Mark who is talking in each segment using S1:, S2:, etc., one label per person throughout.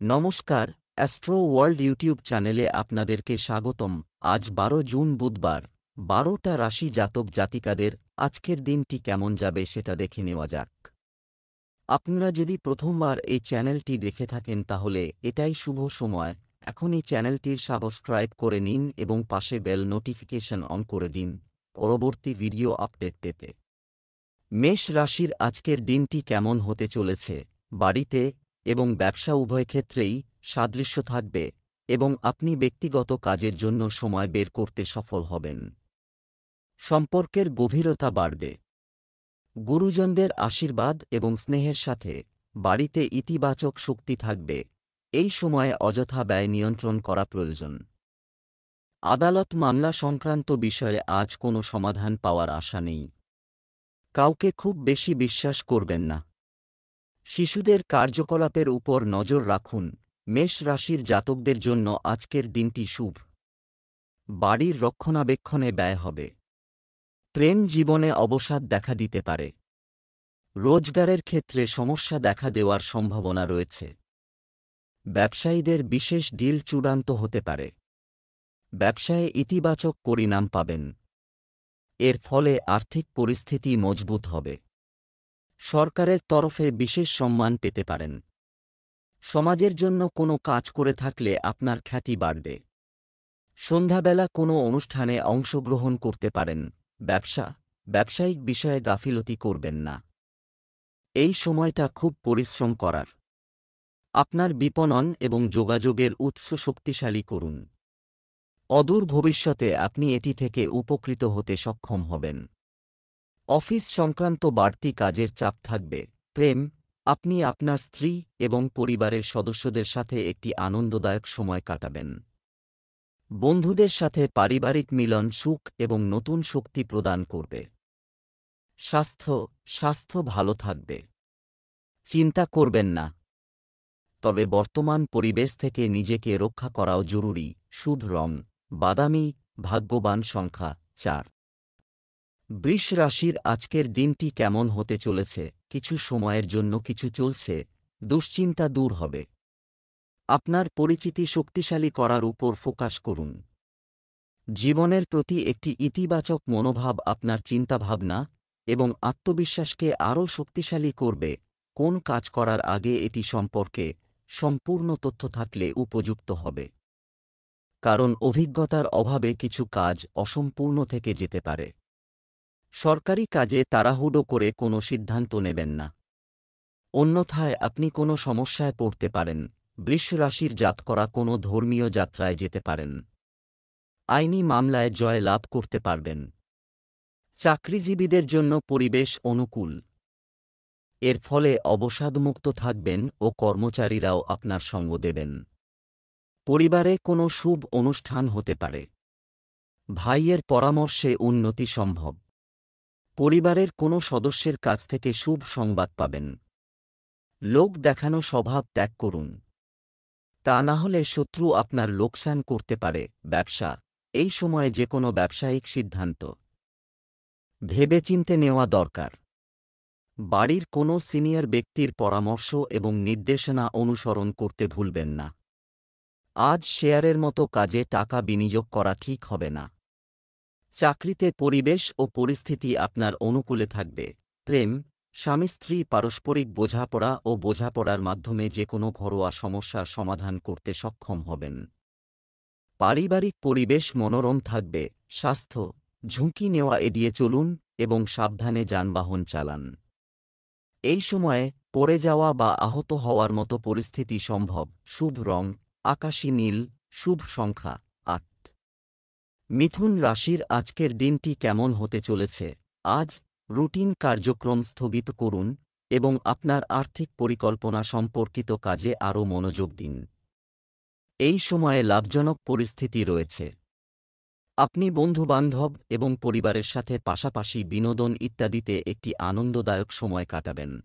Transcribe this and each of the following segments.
S1: নমস্কার, astro world YouTube চ্যানেলে আপনাদেরকে স্বাগতম। আজ ১২ জুন বুধবার। ১২টা রাশি জাতক জাতিকাদের আজকের দিনটি কেমন যাবে সেটা দেখে নেওয়া যাক। আপনারা যদি প্রথমবার এই চ্যানেলটি দেখে থাকেন তাহলে এটাই শুভ সময়। এখনই চ্যানেলটির সাবস্ক্রাইব করে নিন এবং পাশে বেল নোটিফিকেশন অন করে দিন পরবর্তী ভিডিও আপডেট পেতে। মেষ রাশির আজকের দিনটি কেমন হতে চলেছে? বাড়িতে এবং ব্যবসা উভয় ক্ষেত্রেই সাদৃশ্য থাকবে এবং আপনি ব্যক্তিগত কাজের জন্য সময় বের করতে সফল হবেন। সম্পর্কের গভীরতা বাড়বে। গুরুজনদের আশীর্বাদ এবং স্নেহের সাথে বাড়িতে ইতিবাচক শক্তি থাকবে। এই সময়ে অযথা ব্যয় নিয়ন্ত্রণ করা প্রয়োজন। আদালত মামলা সংক্রান্ত বিষয়ে আজ কোনো সমাধান পাওয়ার আশা নেই। কাউকে খুব বেশি বিশ্বাস করবেন না। শিশুদের কার্যকলাপের উপর নজর রাখুন। মেষ রাশির জাতকদের জন্য আজকের দিনটি শুভ। বাড়ির রক্ষণাবেক্ষণে ব্যয় হবে। প্রেম জীবনে অবসাদ দেখা দিতে পারে। রোজগারের ক্ষেত্রে সমস্যা দেখা দেওয়ার সম্ভাবনা রয়েছে। ব্যবসায়ীদের বিশেষ ডিল চূড়ান্ত হতে পারে। ব্যবসায়ে ইতিবাচক পরিণাম পাবেন। এর ফলে আর্থিক পরিস্থিতি মজবুত হবে। সরকারের তরফে বিশেষ সম্মান পেতে পারেন। সমাজের জন্য কোনো কাজ করে থাকলে আপনার খ্যাতি বাড়বে। সন্ধ্যাবেলা কোনো অনুষ্ঠানে অংশগ্রহণ করতে পারেন। ব্যবসায়িক বিষয়ে গাফিলতি করবেন না। এই সময়টা খুব পরিশ্রম করার। আপনার বিপণন এবং যোগাযোগের উৎস শক্তিশালী করুন। অদূর ভবিষ্যতে আপনি এটি থেকে উপকৃত হতে সক্ষম হবেন। অফিস সংক্রান্ত বাড়তি কাজের চাপ থাকবে। প্রেম, আপনি আপনার স্ত্রী এবং পরিবারের সদস্যদের সাথে একটি আনন্দদায়ক সময় কাটাবেন। বন্ধুদের সাথে পারিবারিক মিলন সুখ এবং নতুন শক্তি প্রদান করবে। স্বাস্থ্য ভালো থাকবে। চিন্তা করবেন না। তবে বর্তমান পরিবেশ থেকে নিজেকে রক্ষা করাও জরুরি। শুভ রং বাদামি। ভাগ্যবান সংখ্যা ৪। বৃষ রাশির আজকের দিনটি কেমন হতে চলেছে? কিছু সময়ের জন্য কিছু চলছে দুশ্চিন্তা দূর হবে। আপনার পরিচিতি শক্তিশালী করার উপর ফোকাস করুন। জীবনের প্রতি একটি ইতিবাচক মনোভাব আপনার চিন্তাভাবনা এবং আত্মবিশ্বাসকে আরও শক্তিশালী করবে। কোন কাজ করার আগে এটি সম্পর্কে সম্পূর্ণ তথ্য থাকলে উপযুক্ত হবে। কারণ অভিজ্ঞতার অভাবে কিছু কাজ অসম্পূর্ণ থেকে যেতে পারে। সরকারি কাজে তাড়াহুড়ো করে কোনো সিদ্ধান্ত নেবেন না। অন্যথায় আপনি কোনো সমস্যায় পড়তে পারেন। বৃষ রাশির জাতকরা কোনো ধর্মীয় যাত্রায় যেতে পারেন। আইনি মামলায় জয় লাভ করতে পারবেন। চাকরিজীবীদের জন্য পরিবেশ অনুকূল। এর ফলে অবসাদমুক্ত থাকবেন ও কর্মচারীরাও আপনার সঙ্গ দেবেন। পরিবারে কোনো শুভ অনুষ্ঠান হতে পারে। ভাইয়ের পরামর্শে উন্নতি সম্ভব। পরিবারের কোনো সদস্যের কাছ থেকে শুভ সংবাদ পাবেন। লোক দেখানো স্বভাব ত্যাগ করুন। তা না হলে শত্রু আপনার লোকসান করতে পারে। ব্যবসা, এই সময়ে যে কোনো ব্যবসায়িক সিদ্ধান্ত ভেবেচিন্তে নেওয়া দরকার। বাড়ির কোনো সিনিয়র ব্যক্তির পরামর্শ এবং নির্দেশনা অনুসরণ করতে ভুলবেন না। আজ শেয়ারের মতো কাজে টাকা বিনিয়োগ করা ঠিক হবে না। চাকরিতে পরিবেশ ও পরিস্থিতি আপনার অনুকূলে থাকবে। প্রেম, স্বামী স্ত্রী পারস্পরিক বোঝাপড়া ও বোঝাপড়ার মাধ্যমে যে কোনো ঘরোয়া সমস্যার সমাধান করতে সক্ষম হবেন। পারিবারিক পরিবেশ মনোরম থাকবে। স্বাস্থ্য, ঝুঁকি নেওয়া এড়িয়ে চলুন এবং সাবধানে যানবাহন চালান। এই সময়ে পড়ে যাওয়া বা আহত হওয়ার মতো পরিস্থিতি সম্ভব। শুভ রং আকাশী নীল। শুভ সংখ্যা ৮। মিথুন রাশির আজকের দিনটি কেমন হতে চলেছে? আজ রুটিন কার্যক্রম স্থগিত করুন এবং আপনার আর্থিক পরিকল্পনা সম্পর্কিত কাজে আরও মনোযোগ দিন। এই সময়ে লাভজনক পরিস্থিতি রয়েছে। আপনি বন্ধুবান্ধব এবং পরিবারের সাথে পাশাপাশি বিনোদন ইত্যাদিতে একটি আনন্দদায়ক সময় কাটাবেন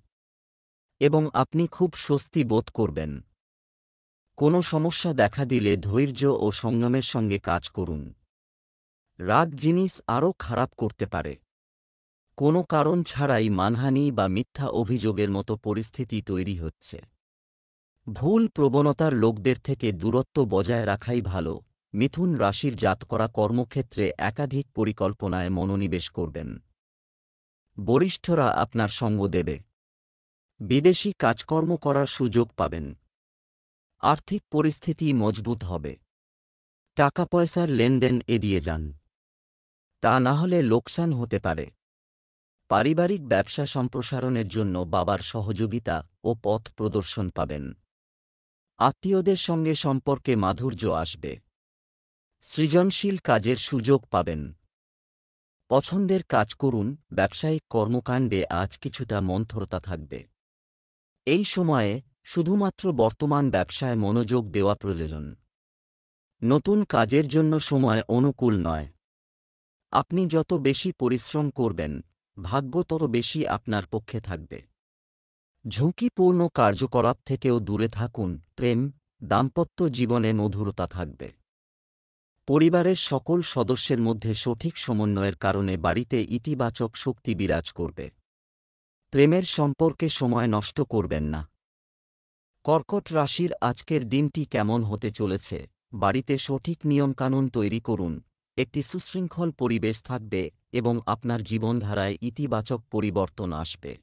S1: এবং আপনি খুব স্বস্তি বোধ করবেন। কোনো সমস্যা দেখা দিলে ধৈর্য ও সংযমের সঙ্গে কাজ করুন। রাগ জিনিস আরও খারাপ করতে পারে। কোনো কারণ ছাড়াই মানহানি বা মিথ্যা অভিযোগের মতো পরিস্থিতি তৈরি হচ্ছে। ভুল প্রবণতার লোকদের থেকে দূরত্ব বজায় রাখাই ভালো। মিথুন রাশির জাতকরা কর্মক্ষেত্রে একাধিক পরিকল্পনায় মনোনিবেশ করবেন। বরিষ্ঠরা আপনার সঙ্গ দেবে। বিদেশি কাজকর্ম করার সুযোগ পাবেন। আর্থিক পরিস্থিতি মজবুত হবে। টাকা পয়সার লেনদেন এড়িয়ে যান, তা না হলে লোকসান হতে পারে। পারিবারিক ব্যবসা সম্প্রসারণের জন্য বাবার সহযোগিতা ও পথ প্রদর্শন পাবেন। আত্মীয়দের সঙ্গে সম্পর্কে মাধুর্য আসবে। সৃজনশীল কাজের সুযোগ পাবেন। পছন্দের কাজ করুন। ব্যবসায়িক কর্মকাণ্ডে আজ কিছুটা মন্থরতা থাকবে। এই সময়ে শুধুমাত্র বর্তমান ব্যবসায় মনোযোগ দেওয়া প্রয়োজন। নতুন কাজের জন্য সময় অনুকূল নয়। আপনি যত বেশি পরিশ্রম করবেন, ভাগ্য তত বেশি আপনার পক্ষে থাকবে। ঝুঁকিপূর্ণ কার্যকলাপ থেকেও দূরে থাকুন। প্রেম, দাম্পত্য জীবনে মধুরতা থাকবে। পরিবারের সকল সদস্যের মধ্যে সঠিক সমন্বয়ের কারণে বাড়িতে ইতিবাচক শক্তি বিরাজ করবে। প্রেমের সম্পর্কে সময় নষ্ট করবেন না। কর্কট রাশির আজকের দিনটি কেমন হতে চলেছে? বাড়িতে সঠিক নিয়মকানুন তৈরি করুন। একটি সুশৃঙ্খল পরিবেশ থাকবে এবং আপনার জীবনধারায় ইতিবাচক পরিবর্তন আসবে।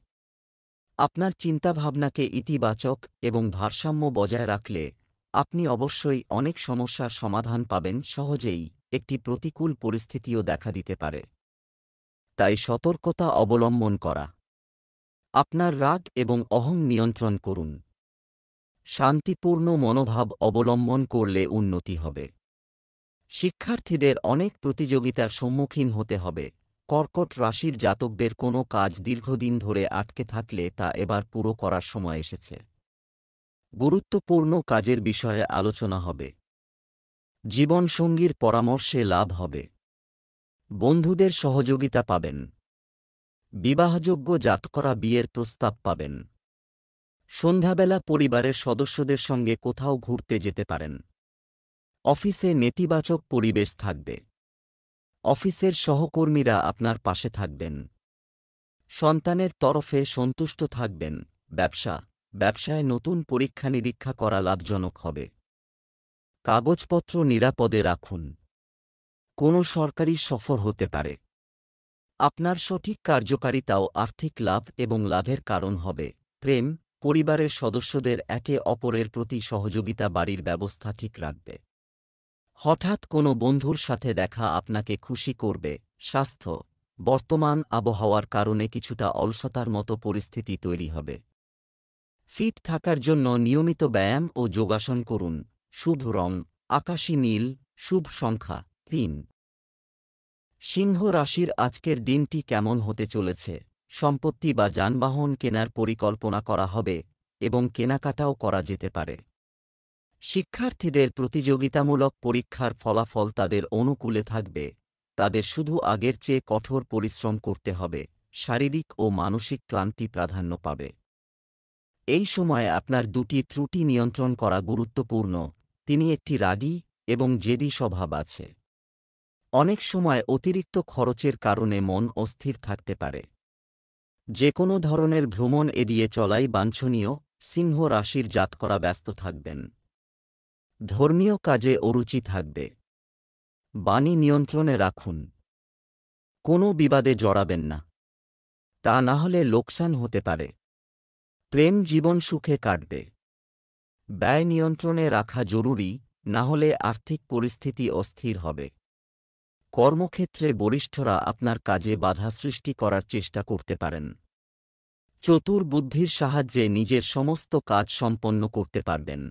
S1: আপনার চিন্তাভাবনাকে ইতিবাচক এবং ভারসাম্য বজায় রাখলে আপনি অবশ্যই অনেক সমস্যার সমাধান পাবেন সহজেই। একটি প্রতিকূল পরিস্থিতিও দেখা দিতে পারে, তাই সতর্কতা অবলম্বন করা। আপনার রাগ এবং অহং নিয়ন্ত্রণ করুন। শান্তিপূর্ণ মনোভাব অবলম্বন করলে উন্নতি হবে। শিক্ষার্থীদের অনেক প্রতিযোগিতার সম্মুখীন হতে হবে। কর্কট রাশির জাতকদের কোনো কাজ দীর্ঘদিন ধরে আটকে থাকলে তা এবার পুরো করার সময় এসেছে। গুরুত্বপূর্ণ কাজের বিষয়ে আলোচনা হবে। জীবনসঙ্গীর পরামর্শে লাভ হবে। বন্ধুদের সহযোগিতা পাবেন। বিবাহযোগ্য জাতকরা বিয়ের প্রস্তাব পাবেন। সন্ধ্যাবেলা পরিবারের সদস্যদের সঙ্গে কোথাও ঘুরতে যেতে পারেন। অফিসে নেতিবাচক পরিবেশ থাকবে। অফিসের সহকর্মীরা আপনার পাশে থাকবেন। সন্তানের তরফে সন্তুষ্ট থাকবেন। ব্যবসায় নতুন পরীক্ষা নিরীক্ষা করা লাভজনক হবে। কাগজপত্র নিরাপদে রাখুন। কোনো সরকারি সফর হতে পারে। আপনার সঠিক কার্যকারিতাও আর্থিক লাভ এবং লাভের কারণ হবে। প্রেম, পরিবারের সদস্যদের একে অপরের প্রতি সহযোগিতা বাড়ির ব্যবস্থা ঠিক রাখবে। হঠাৎ কোনো বন্ধুর সাথে দেখা আপনাকে খুশি করবে। স্বাস্থ্য, বর্তমান আবহাওয়ার কারণে কিছুটা অলসতার মতো পরিস্থিতি তৈরি হবে। ফিট থাকার জন্য নিয়মিত ব্যায়াম ও যোগাসন করুন। শুভ রং আকাশী নীল। শুভ সংখ্যা ৩। সিংহ রাশির আজকের দিনটি কেমন হতে চলেছে? সম্পত্তি বা যানবাহন কেনার পরিকল্পনা করা হবে এবং কেনাকাটাও করা যেতে পারে। শিক্ষার্থীদের প্রতিযোগিতামূলক পরীক্ষার ফলাফল তাদের অনুকূলে থাকবে। তাদের শুধু আগের চেয়ে কঠোর পরিশ্রম করতে হবে। শারীরিক ও মানসিক ক্লান্তি প্রাধান্য পাবে। এই সময় আপনার দুটি ত্রুটি নিয়ন্ত্রণ করা গুরুত্বপূর্ণ। তিনি একটি রাগী এবং জেদি স্বভাব আছে। অনেক সময় অতিরিক্ত খরচের কারণে মন অস্থির থাকতে পারে। যে কোনো ধরনের ভ্রমণ এড়িয়ে চলাই বাঞ্ছনীয়। সিংহ রাশির জাতকরা ব্যস্ত থাকবেন। ধর্মীয় কাজে অরুচি থাকবে। বাণী নিয়ন্ত্রণে রাখুন। কোনো বিবাদে জড়াবেন না, তা না হলে লোকসান হতে পারে। প্রেম জীবন সুখে কাটবে। ব্যয় নিয়ন্ত্রণে রাখা জরুরি, না হলে আর্থিক পরিস্থিতি অস্থির হবে। কর্মক্ষেত্রে বরিষ্ঠরা আপনার কাজে বাধা সৃষ্টি করার চেষ্টা করতে পারেন। চতুর বুদ্ধির সাহায্যে নিজের সমস্ত কাজ সম্পন্ন করতে পারবেন।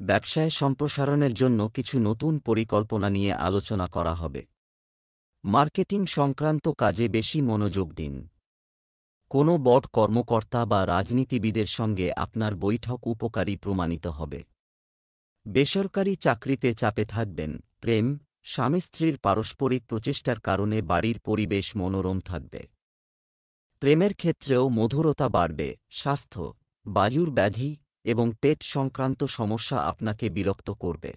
S1: ব্যবসায় সম্প্রসারণের জন্য কিছু নতুন পরিকল্পনা নিয়ে আলোচনা করা হবে। মার্কেটিং সংক্রান্ত কাজে বেশি মনোযোগ দিন। কোনো বড় কর্মকর্তা বা রাজনীতিবিদের সঙ্গে আপনার বৈঠক উপকারী প্রমাণিত হবে। বেসরকারি চাকরিতে চাপে থাকবেন। প্রেম, স্বামী স্ত্রীর পারস্পরিক প্রচেষ্টার কারণে বাড়ির পরিবেশ মনোরম থাকবে। প্রেমের ক্ষেত্রেও মধুরতা বাড়বে। স্বাস্থ্য, বায়ুর ব্যাধি এবং পেট সংক্রান্ত সমস্যা আপনাকে বিরক্ত করবে।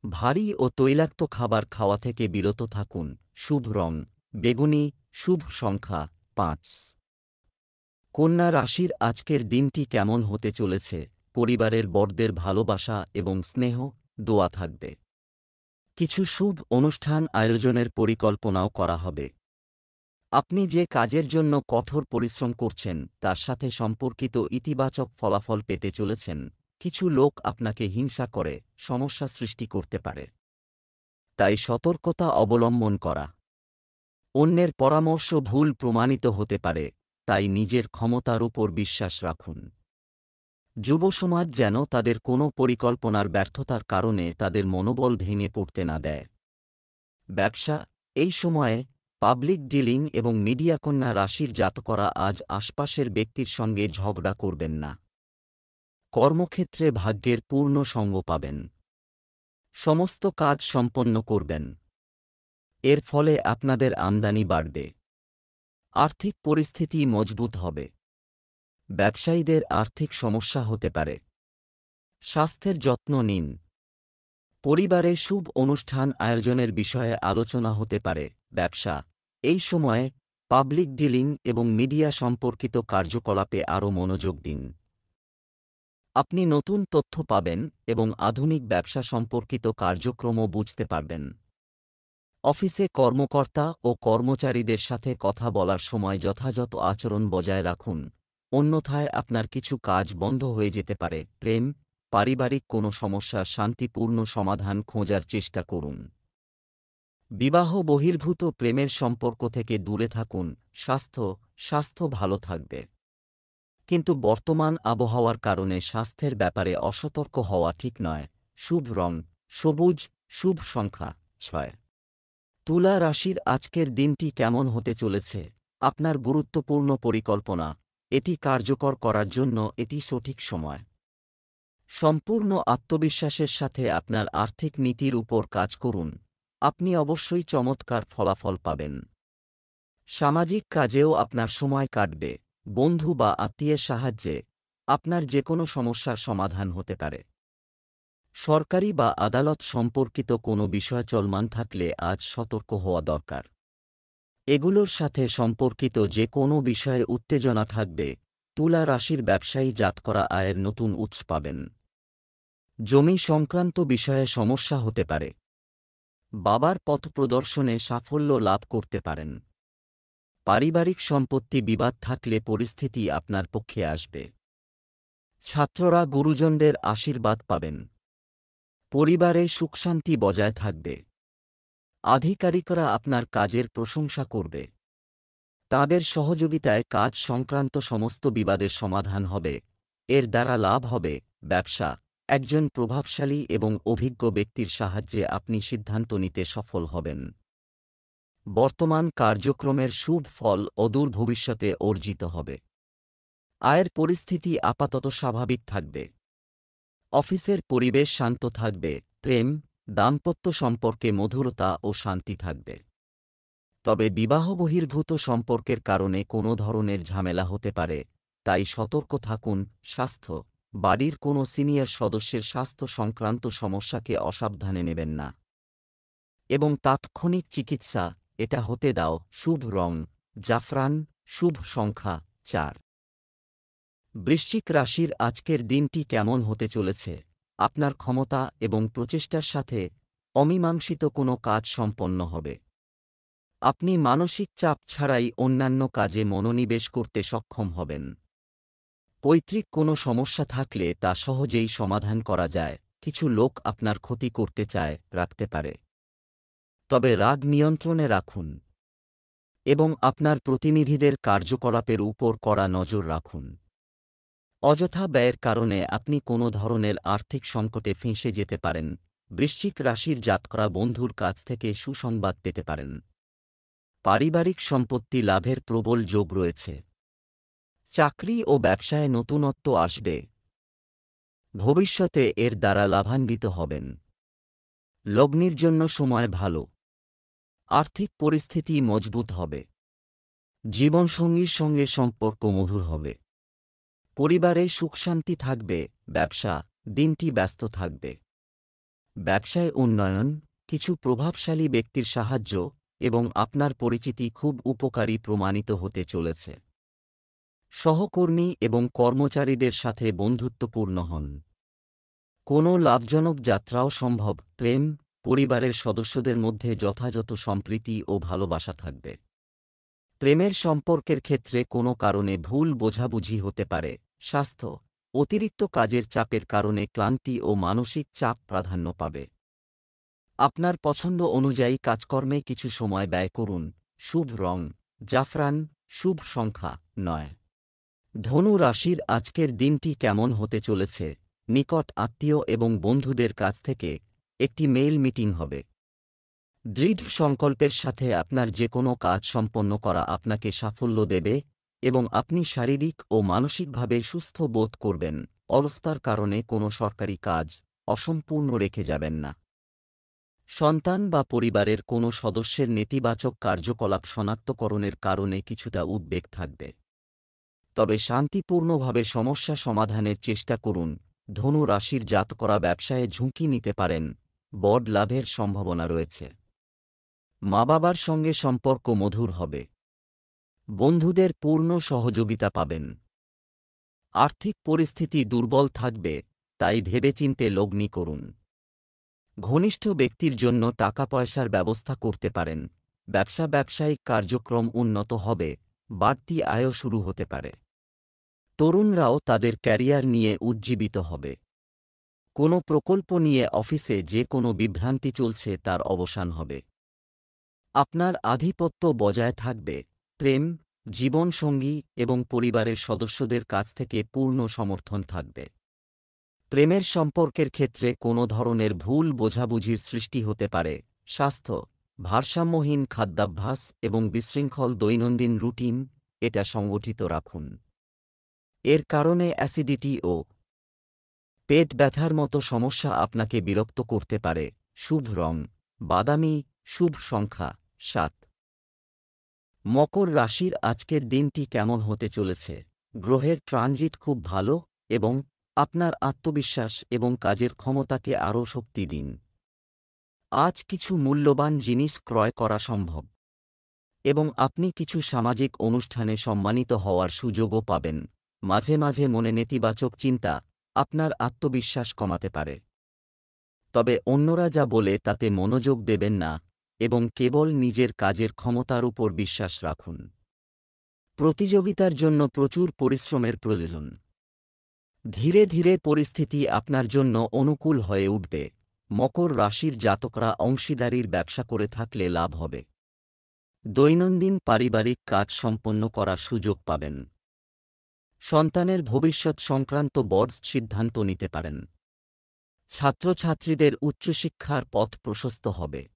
S1: ভারী ও তৈলাক্ত খাবার খাওয়া থেকে বিরত থাকুন। শুভ রং বেগুনি। শুভ সংখ্যা ৫। কন্যা রাশির আজকের দিনটি কেমন হতে চলেছে? পরিবারের বড়দের ভালোবাসা এবং স্নেহ, দোয়া থাকবে। কিছু শুভ অনুষ্ঠান আয়োজনের পরিকল্পনাও করা হবে। আপনি যে কাজের জন্য কঠোর পরিশ্রম করছেন তার সাথে সম্পর্কিত ইতিবাচক ফলাফল পেতে চলেছেন। কিছু লোক আপনাকে হিংসা করে সমস্যা সৃষ্টি করতে পারে, তাই সতর্কতা অবলম্বন করা। অন্যের পরামর্শ ভুল প্রমাণিত হতে পারে, তাই নিজের ক্ষমতার উপর বিশ্বাস রাখুন। যুব সমাজ যেন তাদের কোনো পরিকল্পনার ব্যর্থতার কারণে তাদের মনোবল ভেঙে পড়তে না দেয়। ব্যবসা, এই সময়ে পাবলিক ডিলিং এবং মিডিয়া। কন্যা রাশির জাতকরা আজ আশপাশের ব্যক্তির সঙ্গে ঝগড়া করবেন না। কর্মক্ষেত্রে ভাগ্যের পূর্ণ সঙ্গ পাবেন। সমস্ত কাজ সম্পন্ন করবেন। এর ফলে আপনাদের আমদানি বাড়বে। আর্থিক পরিস্থিতি মজবুত হবে। ব্যবসায়ীদের আর্থিক সমস্যা হতে পারে। স্বাস্থ্যের যত্ন নিন। পরিবারে শুভ অনুষ্ঠান আয়োজনের বিষয়ে আলোচনা হতে পারে। ব্যবসা, এই সময়ে পাবলিক ডিলিং এবং মিডিয়া সম্পর্কিত কার্যকলাপে আরও মনোযোগ দিন। আপনি নতুন তথ্য পাবেন এবং আধুনিক ব্যবসা সম্পর্কিত কার্যক্রমও বুঝতে পারবেন। অফিসে কর্মকর্তা ও কর্মচারীদের সাথে কথা বলার সময় যথাযথ আচরণ বজায় রাখুন, অন্যথায় আপনার কিছু কাজ বন্ধ হয়ে যেতে পারে। প্রেম, পারিবারিক কোনো সমস্যার শান্তিপূর্ণ সমাধান খোঁজার চেষ্টা করুন। বিবাহ বহির্ভূত প্রেমের সম্পর্ক থেকে দূরে থাকুন। স্বাস্থ্য ভালো থাকবে, কিন্তু বর্তমান আবহাওয়ার কারণে স্বাস্থ্যের ব্যাপারে অসতর্ক হওয়া ঠিক নয়। শুভ রং সবুজ, শুভ সংখ্যা 6। তুলা রাশির আজকের দিনটি কেমন হতে চলেছে? আপনার গুরুত্বপূর্ণ পরিকল্পনা, এটি কার্যকর করার জন্য এটি সঠিক সময়। সম্পূর্ণ আত্মবিশ্বাসের সাথে আপনার আর্থিক নীতির উপর কাজ করুন, আপনি অবশ্যই চমৎকার ফলাফল পাবেন। সামাজিক কাজেও আপনার সময় কাটবে। বন্ধু বা আত্মীয়ের সাহায্যে আপনার যে কোনো সমস্যার সমাধান হতে পারে। সরকারি বা আদালত সম্পর্কিত কোনো বিষয় চলমান থাকলে আজ সতর্ক হওয়া দরকার। এগুলোর সাথে সম্পর্কিত যে কোনো বিষয়ে উত্তেজনা থাকবে। তুলা রাশির ব্যবসায়ী জাতকরা আয়ের নতুন উৎস পাবেন। জমি সংক্রান্ত বিষয়ে সমস্যা হতে পারে। বাবার পথপ্রদর্শনে সাফল্য লাভ করতে পারেন। পারিবারিক সম্পত্তি বিবাদ থাকলে পরিস্থিতি আপনার পক্ষে আসবে। ছাত্ররা গুরুজনদের আশীর্বাদ পাবেন। পরিবারে সুখশান্তি বজায় থাকবে। আধিকারিকরা আপনার কাজের প্রশংসা করবে। তাদের সহযোগিতায় কাজ সংক্রান্ত সমস্ত বিবাদের সমাধান হবে, এর দ্বারা লাভ হবে। ব্যবসা, একজন প্রভাবশালী এবং অভিজ্ঞ ব্যক্তির সাহায্যে আপনি সিদ্ধান্ত নিতে সফল হবেন। বর্তমান কার্যক্রমের শুভ ফল অদূর ভবিষ্যতে অর্জিত হবে। আয়ের পরিস্থিতি আপাতত স্বাভাবিক থাকবে। অফিসের পরিবেশ শান্ত থাকবে। প্রেম, দাম্পত্য সম্পর্কে মধুরতা ও শান্তি থাকবে। তবে বিবাহ বহির্ভূত সম্পর্কের কারণে কোনো ধরনের ঝামেলা হতে পারে, তাই সতর্ক থাকুন। স্বাস্থ্য, বাড়ির কোনো সিনিয়র সদস্যের স্বাস্থ্য সংক্রান্ত সমস্যাকে অসাবধানে নেবেন না এবং তাৎক্ষণিক চিকিৎসা এটা হতে দাও। শুভ রং জাফরান, শুভ সংখ্যা 4। বৃশ্চিক রাশির আজকের দিনটি কেমন হতে চলেছে? আপনার ক্ষমতা এবং প্রচেষ্টার সাথে অমীমাংসিত কোনো কাজ সম্পন্ন হবে। আপনি মানসিক চাপ ছাড়াই অন্যান্য কাজে মনোনিবেশ করতে সক্ষম হবেন। পৈতৃক কোনো সমস্যা থাকলে তা সহজেই সমাধান করা যায়। কিছু লোক আপনার ক্ষতি করতে রাখতে পারে, তবে রাগ নিয়ন্ত্রণে রাখুন এবং আপনার প্রতিনিধিদের কার্যকলাপের উপর কড়া নজর রাখুন। অযথা ব্যয়ের কারণে আপনি কোনো ধরনের আর্থিক সংকটে ফেঁসে যেতে পারেন। বৃশ্চিক রাশির জাতকরা বন্ধুর কাছ থেকে সুসংবাদ পেতে পারেন। পারিবারিক সম্পত্তি লাভের প্রবল যোগ রয়েছে। চাকরি ও ব্যবসায় নতুনত্ব আসবে। ভবিষ্যতে এর দ্বারা লাভান্বিত হবেন। লগ্নির জন্য সময় ভালো। আর্থিক পরিস্থিতি মজবুত হবে। জীবনসঙ্গীর সঙ্গে সম্পর্ক মধুর হবে। পরিবারে সুখশান্তি থাকবে। ব্যবসা, দিনটি ব্যস্ত থাকবে। ব্যবসায় উন্নয়ন, কিছু প্রভাবশালী ব্যক্তির সাহায্য এবং আপনার পরিচিতি খুব উপকারী প্রমাণিত হতে চলেছে। সহকর্মী এবং কর্মচারীদের সাথে বন্ধুত্বপূর্ণ হন। কোনো লাভজনক যাত্রাও সম্ভব। প্রেম, পরিবারের সদস্যদের মধ্যে যথাযথ সম্প্রীতি ও ভালোবাসা থাকবে। প্রেমের সম্পর্কের ক্ষেত্রে কোনো কারণে ভুল বোঝাবুঝি হতে পারে। স্বাস্থ্য, অতিরিক্ত কাজের চাপের কারণে ক্লান্তি ও মানসিক চাপ প্রাধান্য পাবে। আপনার পছন্দ অনুযায়ী কাজকর্মে কিছু সময় ব্যয় করুন। শুভ রং জাফরান, শুভ সংখ্যা 9। ধনু রাশির আজকের দিনটি কেমন হতে চলেছে? নিকট আত্মীয় এবং বন্ধুদের কাছ থেকে একটি মেইল মিটিং হবে। দৃঢ় সংকল্পের সাথে আপনার যে কোনো কাজ সম্পন্ন করা আপনাকে সাফল্য দেবে এবং আপনি শারীরিক ও মানসিকভাবে সুস্থ বোধ করবেন। অলসতার কারণে কোনো সরকারি কাজ অসম্পূর্ণ রেখে যাবেন না। সন্তান বা পরিবারের কোনো সদস্যের নেতিবাচক কার্যকলাপ শনাক্তকরণের কারণে কিছুটা উদ্বেগ থাকবে। তবে শান্তিপূর্ণভাবে সমস্যা সমাধানের চেষ্টা করুন। ধনু রাশির জাতকরা ব্যবসায়ে ঝুঁকি নিতে পারেন। বড় লাভের সম্ভাবনা রয়েছে। মা-বাবার সঙ্গে সম্পর্ক মধুর হবে। বন্ধুদের পূর্ণ সহযোগিতা পাবেন। আর্থিক পরিস্থিতি দুর্বল থাকবে, তাই ভেবেচিন্তে লগ্নি করুন। ঘনিষ্ঠ ব্যক্তির জন্য টাকা পয়সার ব্যবস্থা করতে পারেন। ব্যবসায়িক কার্যক্রম উন্নত হবে, বাড়তি আয়ও শুরু হতে পারে। তরুণরাও তাদের ক্যারিয়ার নিয়ে উজ্জীবিত হবে। কোনো প্রকল্প নিয়ে অফিসে যে কোনো বিভ্রান্তি চলছে তার অবসান হবে। আপনার আধিপত্য বজায় থাকবে। প্রেম, জীবনসঙ্গী এবং পরিবারের সদস্যদের কাছ থেকে পূর্ণ সমর্থন থাকবে। প্রেমের সম্পর্কের ক্ষেত্রে কোনো ধরনের ভুল বোঝাবুঝির সৃষ্টি হতে পারে। স্বাস্থ্য, ভারসাম্যহীন খাদ্যাভ্যাস এবং বিশৃঙ্খল দৈনন্দিন রুটিন এটা সংগঠিত রাখুন। এর কারণে অ্যাসিডিটি ও পেট ব্যথার মতো সমস্যা আপনাকে বিরক্ত করতে পারে। শুভ রং বাদামি, শুভ সংখ্যা 7। মকর রাশির আজকের দিনটি কেমন হতে চলেছে? গ্রহের ট্রানজিট খুব ভালো এবং আপনার আত্মবিশ্বাস এবং কাজের ক্ষমতাকে আরও শক্তি দিন। আজ কিছু মূল্যবান জিনিস ক্রয় করা সম্ভব এবং আপনি কিছু সামাজিক অনুষ্ঠানে সম্মানিত হওয়ার সুযোগও পাবেন। মাঝে মাঝে মনে নেতিবাচক চিন্তা আপনার আত্মবিশ্বাস কমাতে পারে। তবে অন্যরা যা বলে তাতে মনোযোগ দেবেন না এবং কেবল নিজের কাজের ক্ষমতার উপর বিশ্বাস রাখুন। প্রতিযোগিতার জন্য প্রচুর পরিশ্রমের প্রয়োজন। ধীরে ধীরে পরিস্থিতি আপনার জন্য অনুকূল হয়ে উঠবে। মকর রাশির জাতকরা অংশীদারির ব্যবসা করে থাকলে লাভ হবে। দৈনন্দিন পারিবারিক কাজ সম্পন্ন করার সুযোগ পাবেন। সন্তানের ভবিষ্যৎ সংক্রান্ত বড় সিদ্ধান্ত নিতে পারেন। ছাত্রছাত্রীদের উচ্চশিক্ষার পথ প্রশস্ত হবে।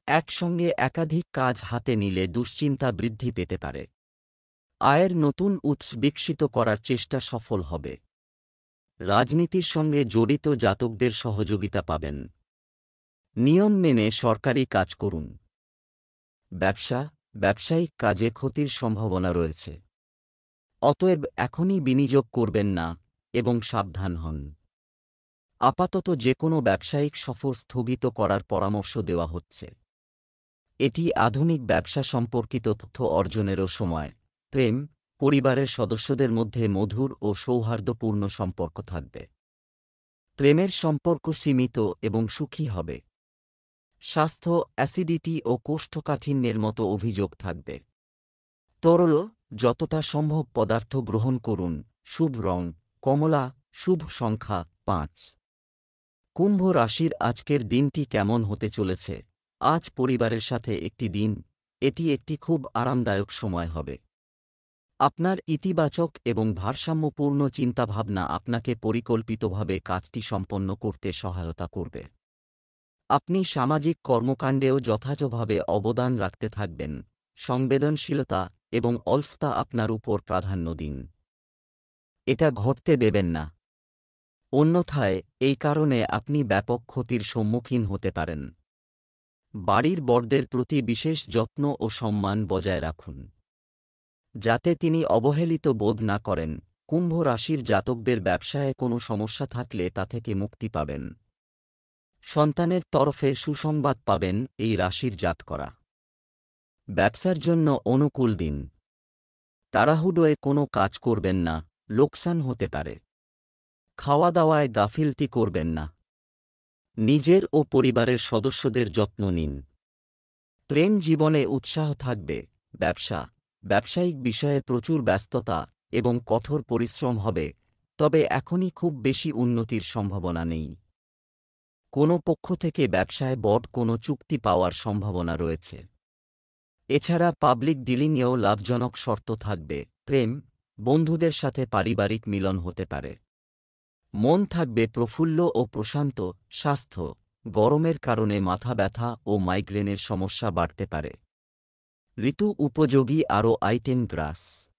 S1: একসঙ্গে একাধিক কাজ হাতে নিলে দুশ্চিন্তা বৃদ্ধি পেতে পারে। আয়ের নতুন উৎস বিকশিত করার চেষ্টা সফল হবে। রাজনীতির সঙ্গে জড়িত জাতকদের সহযোগিতা পাবেন। নিয়ম মেনে সরকারি কাজ করুন। ব্যবসায়িক কাজে ক্ষতির সম্ভাবনা রয়েছে। অতএব এখনই বিনিয়োগ করবেন না এবং সাবধান হন। আপাতত যে কোনো ব্যবসায়িক সফর স্থগিত করার পরামর্শ দেওয়া হচ্ছে। এটি আধুনিক ব্যবসা সম্পর্কিত তথ্য অর্জনেরও সময়। প্রেম, পরিবারের সদস্যদের মধ্যে মধুর ও সৌহার্দ্যপূর্ণ সম্পর্ক থাকবে। প্রেমের সম্পর্ক সীমিত এবং সুখী হবে। স্বাস্থ্য, অ্যাসিডিটি ও কোষ্ঠকাঠিন্যের মতো অভিযোগ থাকবে। তরল, যতটা সম্ভব পদার্থ গ্রহণ করুন। শুভ রং কমলা, শুভ সংখ্যা 5। কুম্ভ রাশির আজকের দিনটি কেমন হতে চলেছে? আজ পরিবারের সাথে একটি দিন, এটি একটি খুব আরামদায়ক সময় হবে। আপনার ইতিবাচক এবং ভারসাম্যপূর্ণ চিন্তাভাবনা আপনাকে পরিকল্পিতভাবে কাজটি সম্পন্ন করতে সহায়তা করবে। আপনি সামাজিক কর্মকাণ্ডেও যথাযথভাবে অবদান রাখতে থাকবেন। সংবেদনশীলতা এবং অলসতা আপনার উপর প্রাধান্য দিন। এটা ঘটতে দেবেন না। অন্যথায় এই কারণে আপনি ব্যাপক ক্ষতির সম্মুখীন হতে পারেন। বাড়ির বড়দের প্রতি বিশেষ যত্ন ও সম্মান বজায় রাখুন, যাতে তিনি অবহেলিত বোধ না করেন। কুম্ভ রাশির জাতকদের ব্যবসায়ে কোনো সমস্যা থাকলে তা থেকে মুক্তি পাবেন। সন্তানের তরফে সুসংবাদ পাবেন এই রাশির জাতকরা। ব্যবসার জন্য অনুকূল দিন। তাড়াহুড়োয় কোনো কাজ করবেন না, লোকসান হতে পারে। খাওয়া দাওয়ায় গাফিলতি করবেন না। নিজের ও পরিবারের সদস্যদের যত্ন নিন। প্রেম জীবনে উৎসাহ থাকবে। ব্যবসায়িক বিষয়ে প্রচুর ব্যস্ততা এবং কঠোর পরিশ্রম হবে, তবে এখনই খুব বেশি উন্নতির সম্ভাবনা নেই। কোনো পক্ষ থেকে ব্যবসায় বড় কোনো চুক্তি পাওয়ার সম্ভাবনা রয়েছে। এছাড়া পাবলিক ডিলিংয়েও লাভজনক শর্ত থাকবে। প্রেম, বন্ধুদের সাথে পারিবারিক মিলন হতে পারে। মন থাকবে প্রফুল্ল ও প্রশান্ত। স্বাস্থ্য, গরমের কারণে মাথা ব্যথা ও মাইগ্রেনের সমস্যা বাড়তে পারে। ঋতু উপযোগী আরও আইটেম গ্রাস।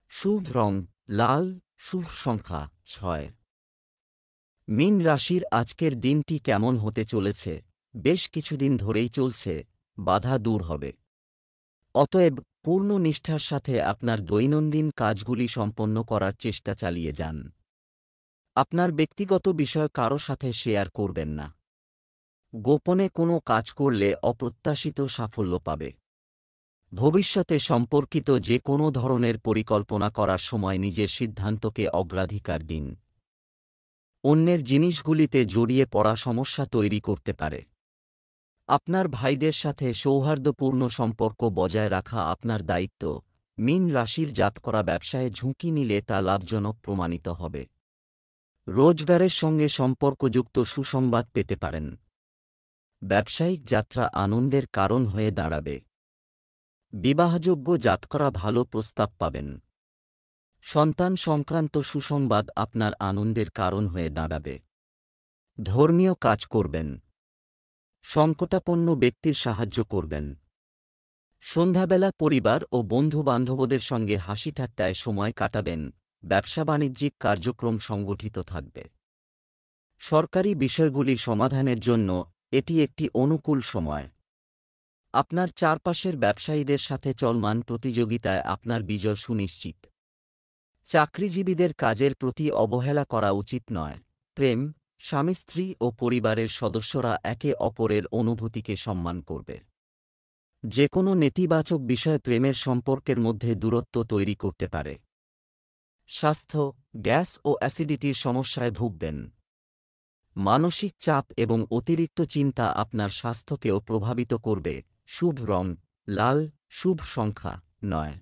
S1: শুভ রং লাল, শুভ সংখ্যা 6। মীন রাশির আজকের দিনটি কেমন হতে চলেছে? বেশ কিছুদিন ধরেই চলছে, বাধা দূর হবে। অতএব পূর্ণ নিষ্ঠার সাথে আপনার দৈনন্দিন কাজগুলি সম্পন্ন করার চেষ্টা চালিয়ে যান। আপনার ব্যক্তিগত বিষয় কারো সাথে শেয়ার করবেন না। গোপনে কোনো কাজ করলে অপ্রত্যাশিত সাফল্য পাবে। ভবিষ্যতে সম্পর্কিত যে কোনো ধরনের পরিকল্পনা করার সময় নিজের সিদ্ধান্তকে অগ্রাধিকার দিন। অন্যের জিনিসগুলিতে জড়িয়ে পড়া সমস্যা তৈরি করতে পারে। আপনার ভাইদের সাথে সৌহার্দ্যপূর্ণ সম্পর্ক বজায় রাখা আপনার দায়িত্ব। মীন রাশির জাতকরা ব্যবসায়ে ঝুঁকি নিলে তা লাভজনক প্রমাণিত হবে। রোজগারের সঙ্গে সম্পর্কযুক্ত সুসংবাদ পেতে পারেন। ব্যবসায়িক যাত্রা আনন্দের কারণ হয়ে দাঁড়াবে। বিবাহযোগ্য জাতকরা ভালো প্রস্তাব পাবেন। সন্তান সংক্রান্ত সুসংবাদ আপনার আনন্দের কারণ হয়ে দাঁড়াবে। ধর্মীয় কাজ করবেন। সংকটাপন্ন ব্যক্তির সাহায্য করবেন। সন্ধ্যাবেলা পরিবার ও বন্ধু-বান্ধবদের সঙ্গে হাসি ঠাট্টায় সময় কাটাবেন। ব্যবসা বাণিজ্যিক কার্যক্রম সংগঠিত থাকবে। সরকারি বিষয়গুলি সমাধানের জন্য এটি একটি অনুকূল সময়। আপনার চারপাশের ব্যবসায়ীদের সাথে চলমান প্রতিযোগিতায় আপনার বিজয় সুনিশ্চিত। চাকরিজীবীদের কাজের প্রতি অবহেলা করা উচিত নয়। প্রেম, স্বামী স্ত্রী ও পরিবারের সদস্যরা একে অপরের অনুভূতিকে সম্মান করবে। যে কোনো নেতিবাচক বিষয় প্রেমের সম্পর্কের মধ্যে দূরত্ব তৈরি করতে পারে। স্বাস্থ্য, গ্যাস ও অ্যাসিডিটির সমস্যায় ভুগবেন। মানসিক চাপ এবং অতিরিক্ত চিন্তা আপনার স্বাস্থ্যকেও প্রভাবিত করবে। শুভ রং লাল, শুভ সংখ্যা 9।